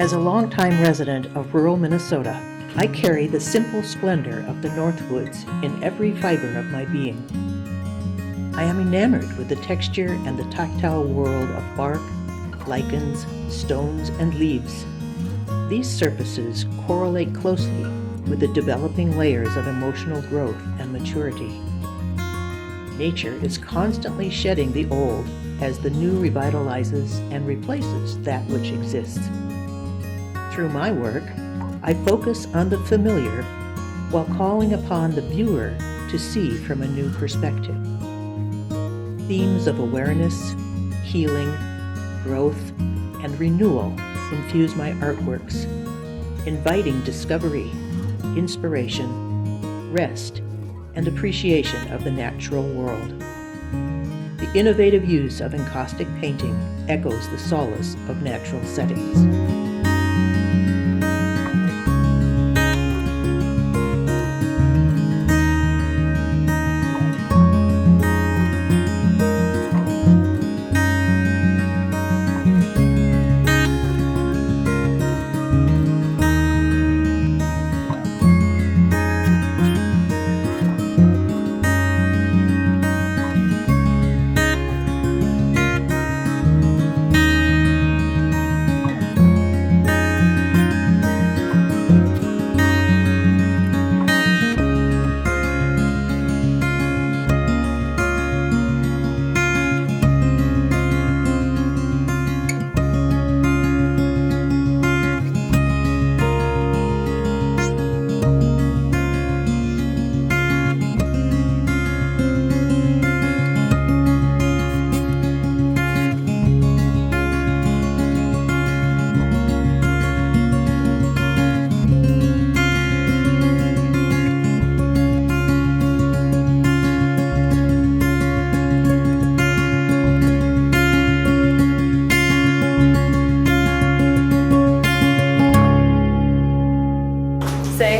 As a longtime resident of rural Minnesota, I carry the simple splendor of the Northwoods in every fiber of my being. I am enamored with the texture and the tactile world of bark, lichens, stones, and leaves. These surfaces correlate closely with the developing layers of emotional growth and maturity. Nature is constantly shedding the old as the new revitalizes and replaces that which exists. Through my work, I focus on the familiar while calling upon the viewer to see from a new perspective. Themes of awareness, healing, growth, and renewal infuse my artworks, inviting discovery, inspiration, rest, and appreciation of the natural world. The innovative use of encaustic painting echoes the solace of natural settings.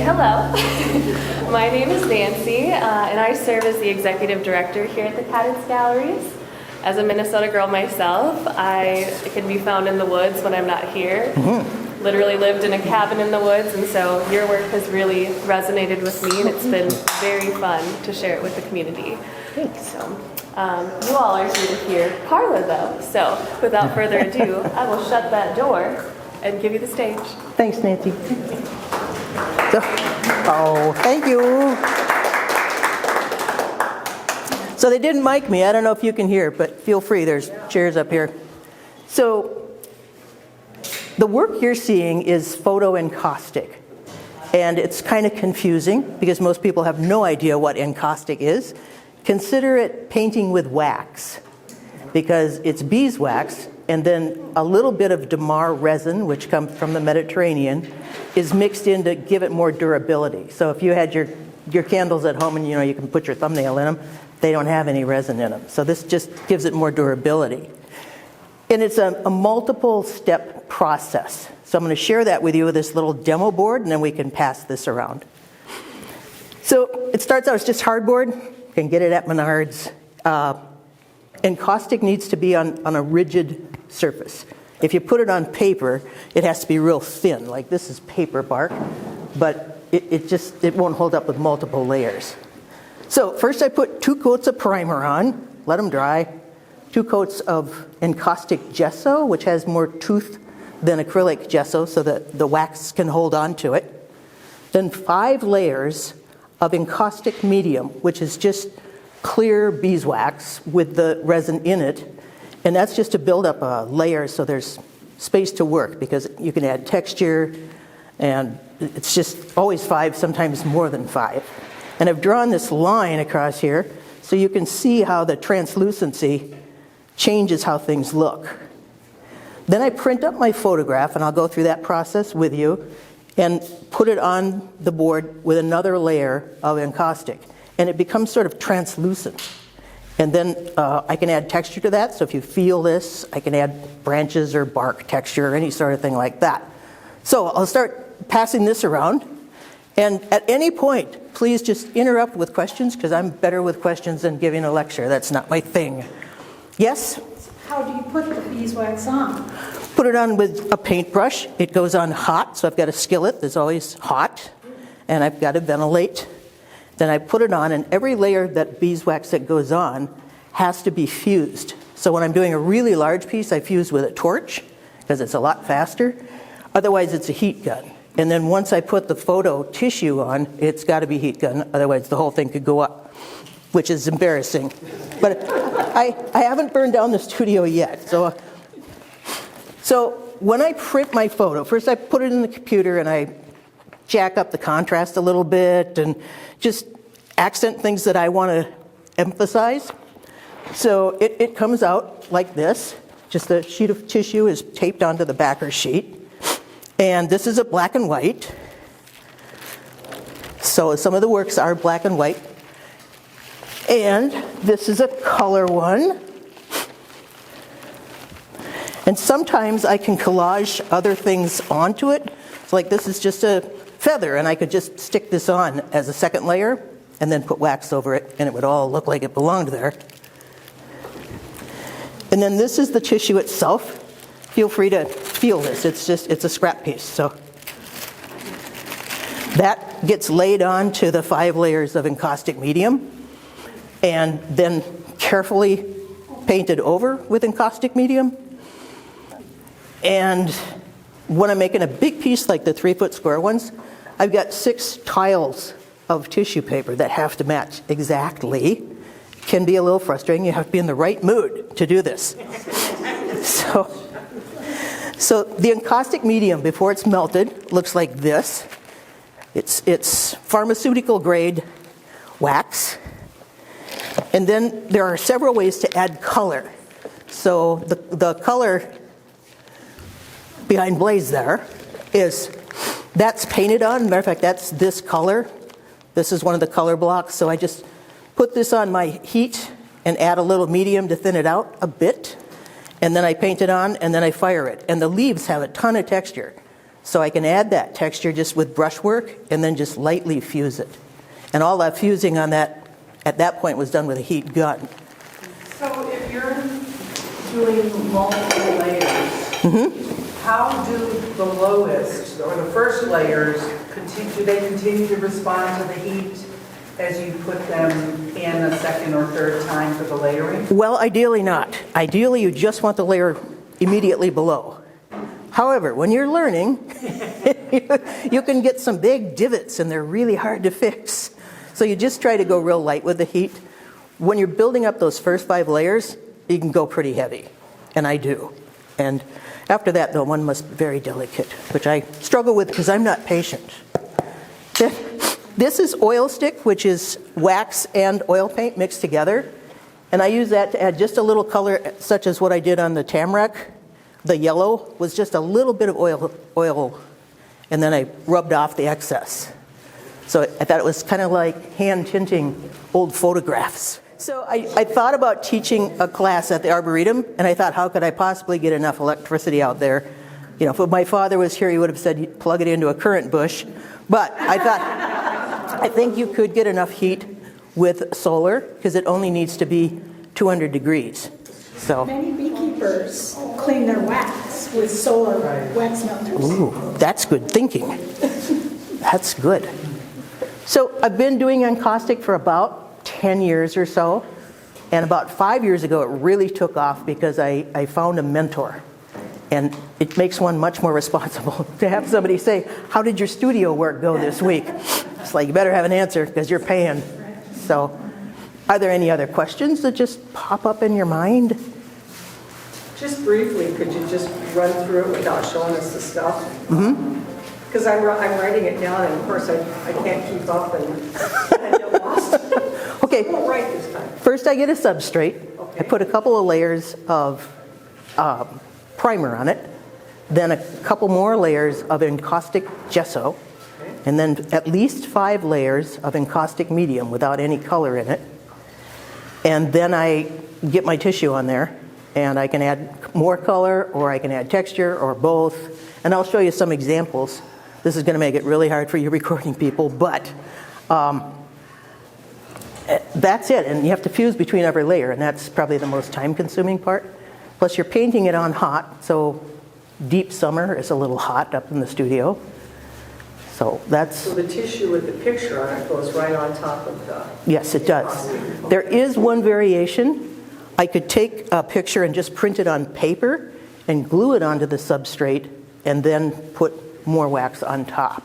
Hello, my name is Nancy, and I serve as the executive director here at the Kaddatz Galleries. As a Minnesota girl myself, I can be found in the woods when I'm not here. Literally lived in a cabin in the woods, and so your work has really resonated with me, and it's been very fun to share it with the community. Thanks. So, you all are here to hear Carla, though. So, without further ado, I will shut that door and give you the stage. Thanks, Nancy. Thank you. So they didn't mic me. I don't know if you can hear, but feel free. There's chairs up here. So the work you're seeing is photo encaustic. And it's kind of confusing because most people have no idea what encaustic is. Consider it painting with wax because it's beeswax and then a little bit of damar resin, which comes from the Mediterranean, is mixed in to give it more durability. So if you had your candles at home and you can put your thumbnail in them, they don't have any resin in them. So this just gives it more durability. And it's a multiple step process. So I'm going to share that with you with this little demo board, and then we can pass this around. So it starts out as just hardboard. You can get it at Menards. Encaustic needs to be on a rigid surface. If you put it on paper, it has to be real thin. Like this is paper bark, but it won't hold up with multiple layers. So first I put 2 coats of primer on, let them dry, 2 coats of encaustic gesso, which has more tooth than acrylic gesso so that the wax can hold on to it. Then 5 layers of encaustic medium, which is just clear beeswax with the resin in it. And that's just to build up a layer so there's space to work because you can add texture and it's just always 5, sometimes more than 5. And I've drawn this line across here so you can see how the translucency changes how things look. Then I print up my photograph, and I'll go through that process with you, and put it on the board with another layer of encaustic. And it becomes sort of translucent. And then I can add texture to that. So if you feel this, I can add branches or bark texture or any sort of thing like that. So I'll start passing this around. And at any point, please just interrupt with questions because I'm better with questions than giving a lecture. That's not my thing. Yes? How do you put the beeswax on? Put put it on with a paintbrush. It goes on hot, so I've got a skillet that's always hot, and I've got to ventilate. Then I put it on, and every layer that beeswax that goes on has to be fused. So when I'm doing a really large piece, I fuse with a torch, because it's a lot faster. Otherwise, it's a heat gun. And then once I put the photo tissue on, it's got to be heat gun. Otherwise, the whole thing could go up, which is embarrassing. But I haven't burned down the studio yet. So when I print my photo, first I put it in the computer and I jack up the contrast a little bit and just accent things that I want to emphasize. So it comes out like this. Just a sheet of tissue is taped onto the backer sheet. And this is a black and white. So some of the works are black and white. And this is a color one. And sometimes I can collage other things onto it. So like this is just a feather, and I could just stick this on as a second layer and then put wax over it, and it would all look like it belonged there. And then this is the tissue itself. Feel free to feel this. It's a scrap piece. So that gets laid on to the 5 layers of encaustic medium and then carefully painted over with encaustic medium. And when I'm making a big piece like the 3-foot square ones, I've got 6 tiles of tissue paper that have to match exactly. Can be a little frustrating. You have to be in the right mood to do this. So the encaustic medium, before it's melted, looks like this. It's pharmaceutical grade wax. And then there are several ways to add color. So the color behind Blaze there that's painted on. Matter of fact, that's this color. This is one of the color blocks. So I just put this on my heat and add a little medium to thin it out a bit. And then I paint it on, and then I fire it. And the leaves have a ton of texture. So I can add that texture just with brushwork and then just lightly fuse it. And all that fusing on that, at that point, was done with a heat gun. So if you're doing multiple layers, how do the lowest or the first layers, do they continue to respond to the heat as you put them in a second or third time for the layering? Well, ideally not. Ideally, you just want the layer immediately below. However, when you're learning, you can get some big divots, and they're really hard to fix. So you just try to go real light with the heat. When you're building up those first 5 layers, you can go pretty heavy, and I do. And after that, though, one must be very delicate, which I struggle with because I'm not patient. This is oil stick, which is wax and oil paint mixed together. And I use that to add just a little color, such as what I did on the tamarack. The yellow was just a little bit of oil, and then I rubbed off the excess. So I thought it was kind of like hand tinting old photographs. So I thought about teaching a class at the Arboretum, and I thought, how could I possibly get enough electricity out there? You know, if my father was here, he would have said, plug it into a current bush. But I thought, I think you could get enough heat with solar, because it only needs to be 200 degrees. So many beekeepers clean their wax with solar wax melters. Ooh, that's good thinking. That's good. So I've been doing encaustic for about 10 years or so. And about 5 years ago, it really took off because I found a mentor. And it makes one much more responsible to have somebody say, how did your studio work go this week? It's like, you better have an answer because you're paying. So are there any other questions that just pop up in your mind? Just briefly, could you just run through it without showing us the stuff? Because I'm writing it down, and of course I can't keep up, and I get lost. Okay. I won't write this time. First, I get a substrate. Okay. I put a couple of layers of primer on it, then a couple more layers of encaustic gesso, and then at least 5 layers of encaustic medium without any color in it. And then I get my tissue on there, and I can add more color, or I can add texture, or both. And I'll show you some examples. This is going to make it really hard for you recording people, but that's it. And you have to fuse between every layer, and that's probably the most time-consuming part. Plus, you're painting it on hot, so deep summer, it's a little hot up in the studio. So that's, So the tissue with the picture on it goes right on top of the... yes, it does. There is one variation. I could take a picture and just print it on paper and glue it onto the substrate and then put more wax on top.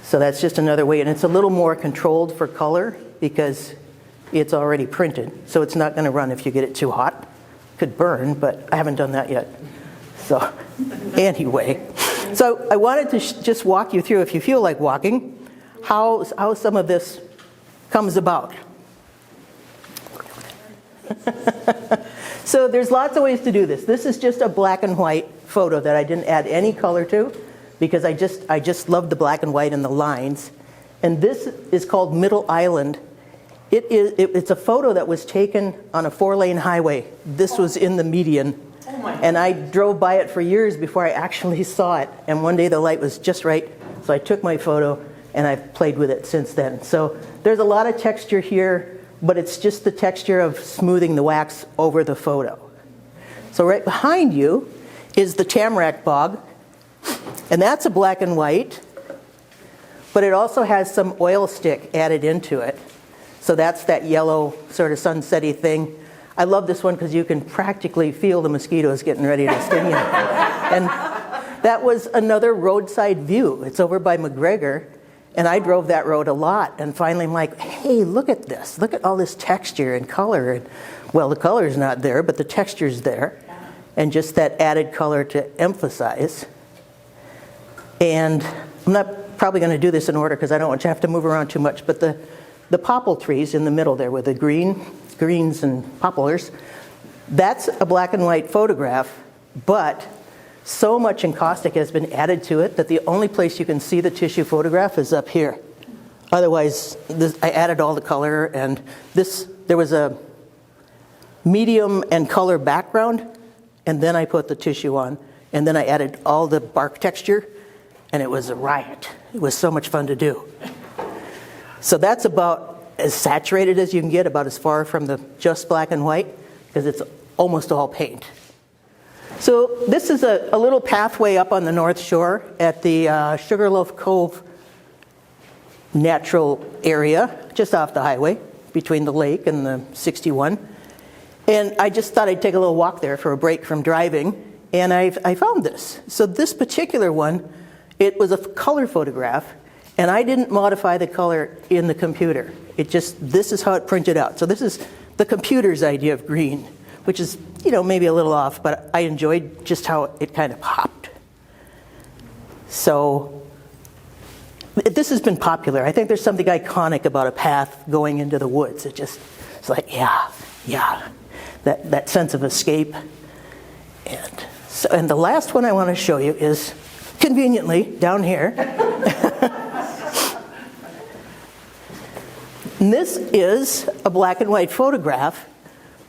So that's just another way, and it's a little more controlled for color because it's already printed, so it's not going to run if you get it too hot. Could burn, but I haven't done that yet. So anyway, so I wanted to just walk you through, if you feel like walking, how some of this comes about. So there's lots of ways to do this. This is just a black and white photo that I didn't add any color to because I just love the black and white and the lines. And this is called Middle Island. It's a photo that was taken on a 4-lane highway. This was in the median. And I drove by it for years before I actually saw it. And one day the light was just right, so I took my photo and I've played with it since then. So there's a lot of texture here, but it's just the texture of smoothing the wax over the photo. So right behind you is the tamarack bog, and that's a black and white, but it also has some oil stick added into it. So that's that yellow sort of sunset-y thing. I love this one because you can practically feel the mosquitoes getting ready to sting you. And that was another roadside view. It's over by McGregor, and I drove that road a lot. And finally I'm like, hey, look at this. Look at all this texture and color. And, well, the color's not there, but the texture's there. And just that added color to emphasize. And I'm not probably going to do this in order because I don't want you to have to move around too much, but the popple trees in the middle there with the greens and poplars, that's a black and white photograph, but so much encaustic has been added to it that the only place you can see the tissue photograph is up here. Otherwise, I added all the color, and there was a medium and color background, and then I put the tissue on, and then I added all the bark texture, and it was a riot. It was so much fun to do. So that's about as saturated as you can get, about as far from the just black and white, because it's almost all paint. So this is a little pathway up on the North Shore at the Sugarloaf Cove natural area, just off the highway, between the lake and the 61. And I just thought I'd take a little walk there for a break from driving, and I found this. So this particular one, it was a color photograph, and I didn't modify the color in the computer. This is how it printed out. So this is the computer's idea of green, which is, maybe a little off, but I enjoyed just how it kind of popped. So this has been popular. I think there's something iconic about a path going into the woods. It's like, yeah, that sense of escape. And the last one I want to show you is, conveniently, down here. And this is a black and white photograph,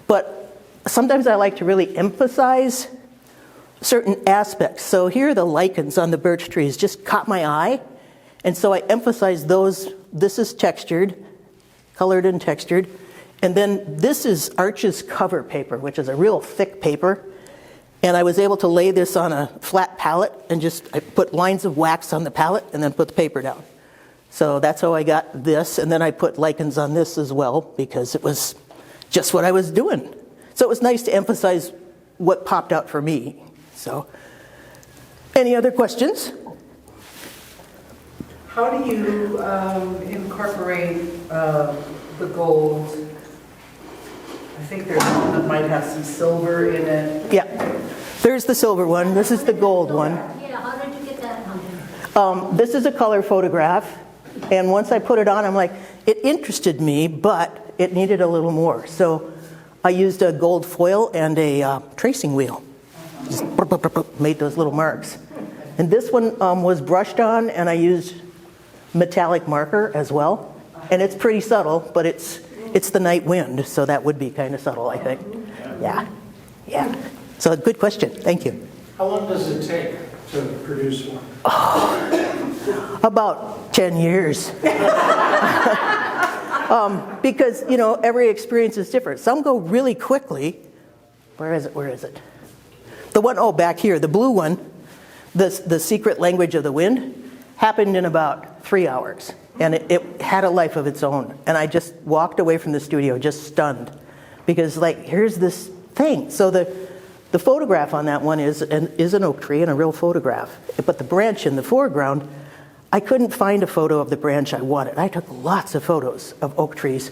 but sometimes I like to really emphasize certain aspects. So here the lichens on the birch trees just caught my eye, and so I emphasize those. This is textured, colored and textured, and then this is Arch's cover paper, which is a real thick paper, and I was able to lay this on a flat palette and I put lines of wax on the palette and then put the paper down. So that's how I got this, and then I put lichens on this as well because it was just what I was doing. So it was nice to emphasize what popped out for me. So, any other questions? How do you incorporate the gold? I think there's one that might have some silver in it. Yeah, there's the silver one. This is the gold one. Yeah, how did you get that one? This is a color photograph. And once I put it on, I'm like, it interested me, but it needed a little more. So I used a gold foil and a tracing wheel. Just made those little marks. And this one was brushed on, and I used metallic marker as well. And it's pretty subtle, but it's the night wind, so that would be kind of subtle, I think. Yeah. So good question. Thank you. How long does it take to produce one? About 10 years. Because, every experience is different. Some go really quickly. Where is it? the one, oh, back here, the blue one, the secret language of the wind, happened in about 3 hours. And it had a life of its own. And I just walked away from the studio just stunned. Because, like, here's this thing. So the photograph on that one is an oak tree and a real photograph. But the branch in the foreground, I couldn't find a photo of the branch I wanted. I took lots of photos of oak trees.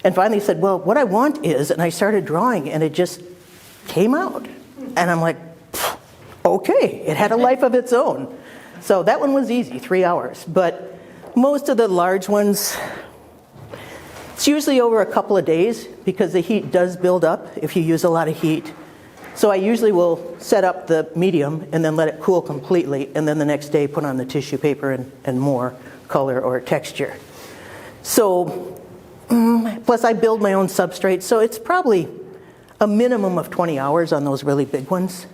And finally said, well, what I want is, and I started drawing, and it just came out. And I'm like, okay, it had a life of its own. So that one was easy, 3 hours. But most of the large ones, it's usually over a couple of days because the heat does build up if you use a lot of heat. So I usually will set up the medium and then let it cool completely, and then the next day put on the tissue paper and more color or texture. So, plus I build my own substrate, so it's probably a minimum of 20 hours on those really big ones.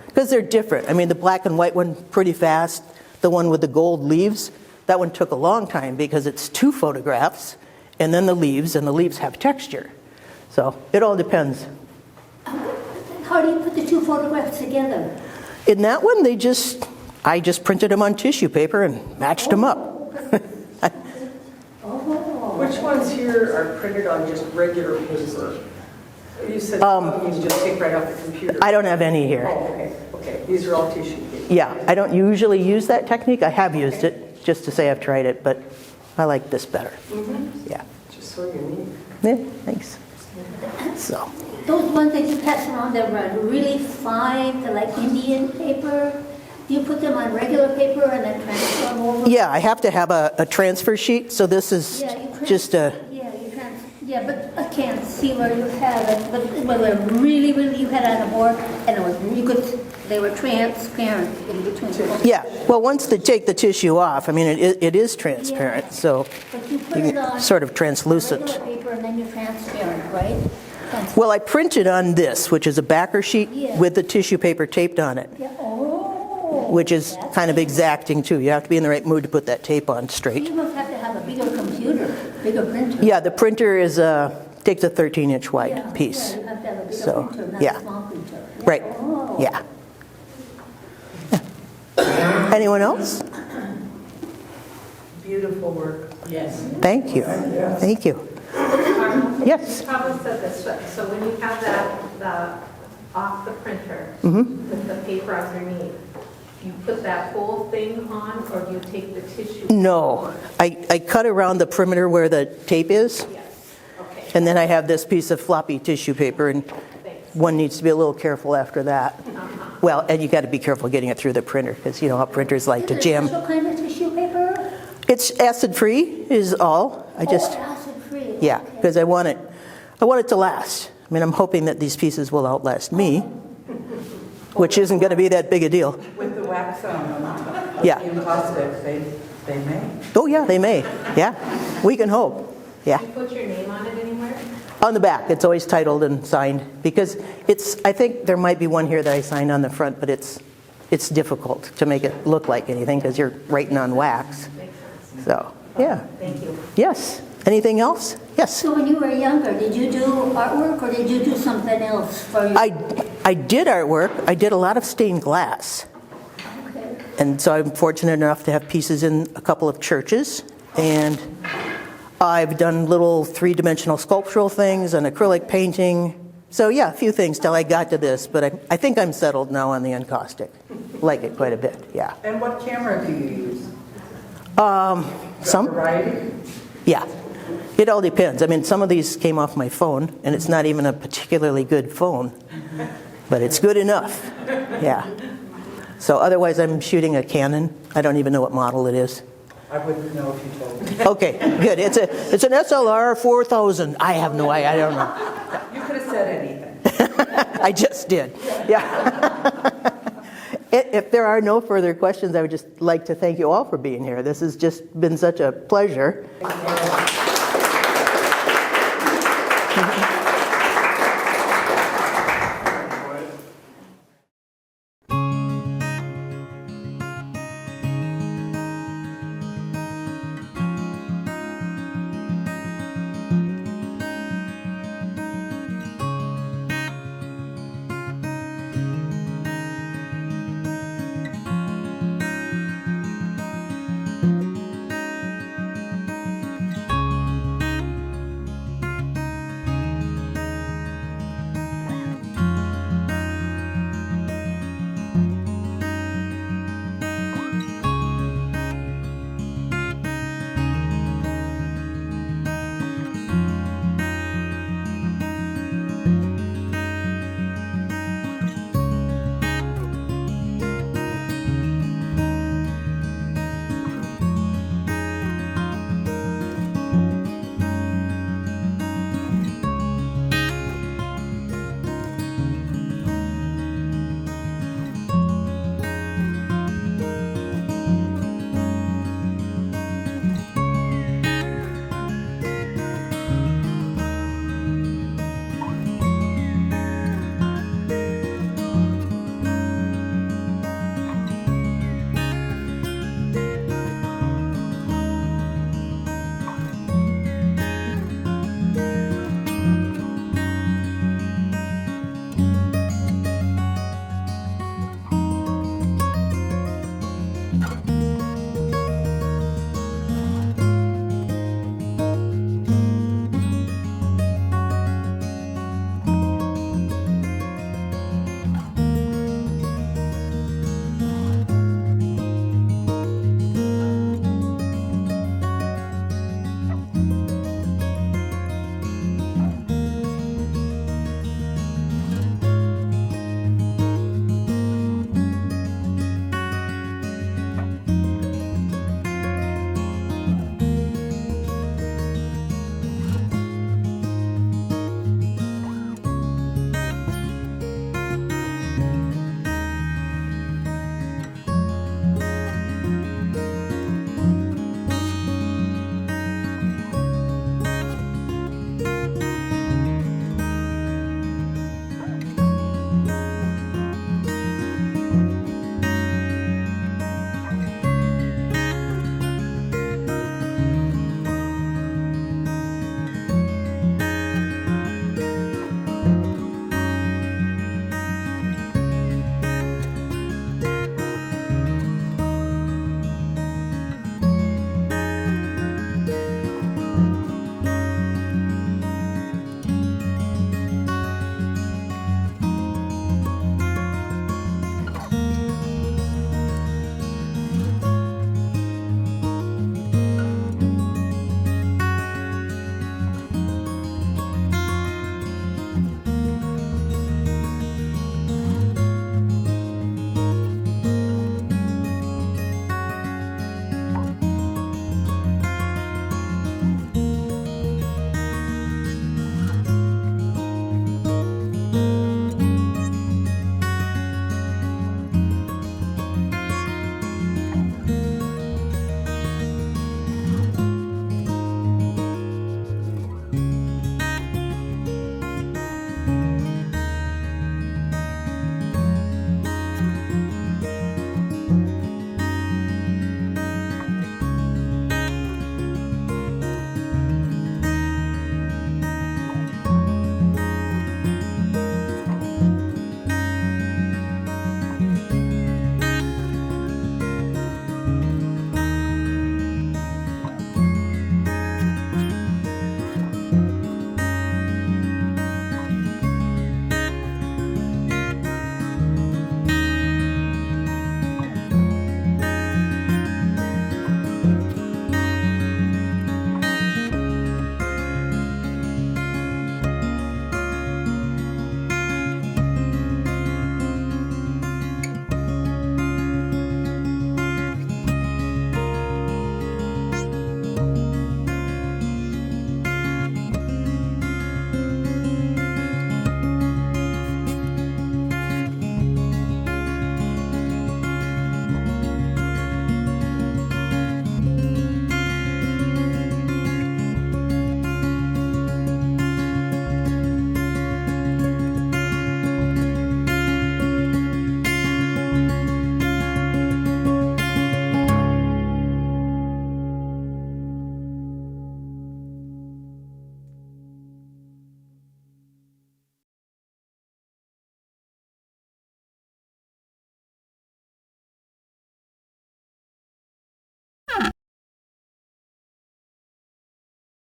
Because they're different. I mean, the black and white one, pretty fast. The one with the gold leaves, that one took a long time because it's 2 photographs, and then the leaves, and the leaves have texture. So it all depends. How do you put the 2 photographs together? In that one, I just printed them on tissue paper and matched them up. Which ones here are printed on just regular paper? You said you just take right off the computer. I don't have any here. Oh, okay, okay. These are all tissue paper. Yeah, I don't usually use that technique. I have used it just to say I've tried it, but I like this better. Yeah. Just so unique. Yeah, thanks. So. Those ones that you pass around that are really fine, they're like Indian paper, do you put them on regular paper and then transfer them over? Yeah, I have to have a transfer sheet, so this is just a... Yeah, but I can't see where you have it, but whether really, you had it on a board, and it was really good, they were transparent in between. Yeah, well, once they take the tissue off, I mean, it is transparent, so But you put it on sort of translucent. regular paper and then you're transparent, right? Well, I printed on this, which is a backer sheet Yeah. with the tissue paper taped on it, Yeah, oh. which is That's kind of nice. exacting, too. You have to be in the right mood to put that tape on straight. You must have to have a bigger computer, bigger printer. Yeah, the printer takes a 13-inch wide Yeah, piece. Yeah, you have to have a bigger So, printer, not yeah. a small printer. Right, Oh. yeah. Anyone else? Beautiful work. Yes. Thank you. Thank you. Yes. You probably said this, so when you have the off the printer Mm-hmm. with the paper underneath, you put that whole thing on, or do you take the tissue? No, I cut around the perimeter where the tape is, Yes, okay, and then I have this piece of floppy tissue paper, and thanks. one needs to be a little careful after that. Well, and you got to be careful getting it through the printer, because you know how printers like to Is it jam. a special kind of tissue paper? It's acid-free is all. I just, acid-free. yeah, Okay. because I want it to last. I mean, I'm hoping that these pieces will outlast me, which isn't going to be that big a deal. With the wax Yeah. caustic, they may. Oh, yeah, they may. Yeah, we can hope. Yeah. You put your name on it anywhere? On the back, it's always titled and signed, because I think there might be one here that I signed on the front, but it's difficult to make it look like anything because you're writing on wax. Makes sense. So, yeah. Thank you. Yes. Anything else? Yes. So when you were younger, did you do artwork or did you do something else for your... I did artwork. I did a lot of stained glass. Okay. And so I'm fortunate enough to have pieces in a couple of churches. And I've done little 3-dimensional sculptural things and acrylic painting. So yeah, a few things till I got to this. But I think I'm settled now on the encaustic. Like it quite a bit, yeah. And what camera do you use? Some? Variety? Yeah. It all depends. I mean, some of these came off my phone, and it's not even a particularly good phone. But it's good enough. Yeah. So otherwise, I'm shooting a Canon. I don't even know what model it is. I wouldn't know if you told me. Okay, good. It's an SLR 4000. I have no idea. I don't know. You could have said anything. I just did. Yeah. If there are no further questions, I would just like to thank you all for being here. This has just been such a pleasure.